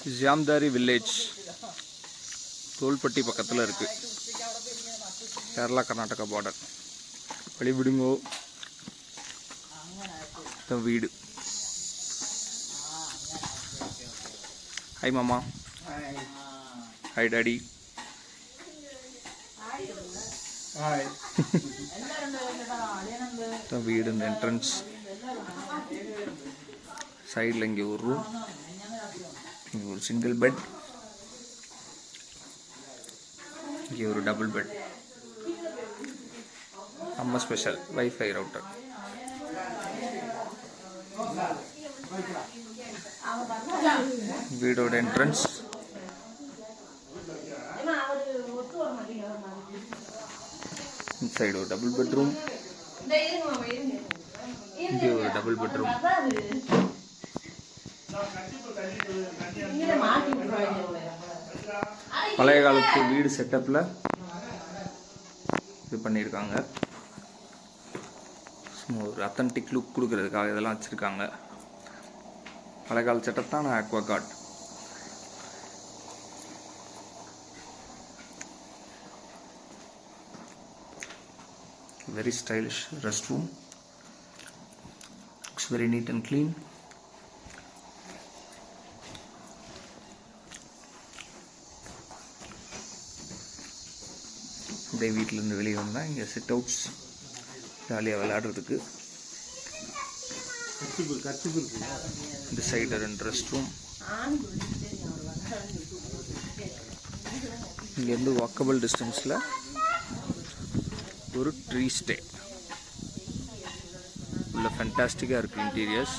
ஜாம்தாரி village தோல்பட்டி பக்கத்தில் இருக்குது. Kerala Karnataka border. வெளிவிடுங்கோ வீடு. ஹாய் மாமா. Hi daddy. வீடு இந்த என்ட்ரன்ஸ். சைடில் இங்கே ஒரு ரூம், இங்கே ஒரு சிங்கிள் பெட், இங்கே ஒரு டபுள் பெட். நம்ம ஸ்பெஷல் வைஃபை ரவுட்டர். வீடோட என்ட்ரன்ஸ். சைடு ஒரு டபுள் பெட்ரூம், இங்கே ஒரு டபுள் பெட்ரூம். பழைய காலத்து வீடு செட்டப்பில் இது பண்ணியிருக்காங்க. ஒரு அத்தன்டிக் லுக் கொடுக்கறதுக்காக இதெல்லாம் வச்சுருக்காங்க. பழைய கால செட்டப் தான் aqua card. Very stylish restroom. Looks very neat and clean. இதே வீட்டிலேருந்து வெளியே வந்தால் இங்கே சிட் அவுட்ஸ், ஜாலியாக விளையாடுறதுக்கு. இந்த சைடு 2 ரெஸ்ட் ரூம். இங்கேருந்து வாக்கபிள் டிஸ்டன்ஸில் ஒரு ட்ரீ ஸ்டே. உள்ள ஃபேண்டாஸ்டிக்காக இருக்குது இன்டீரியர்ஸ்.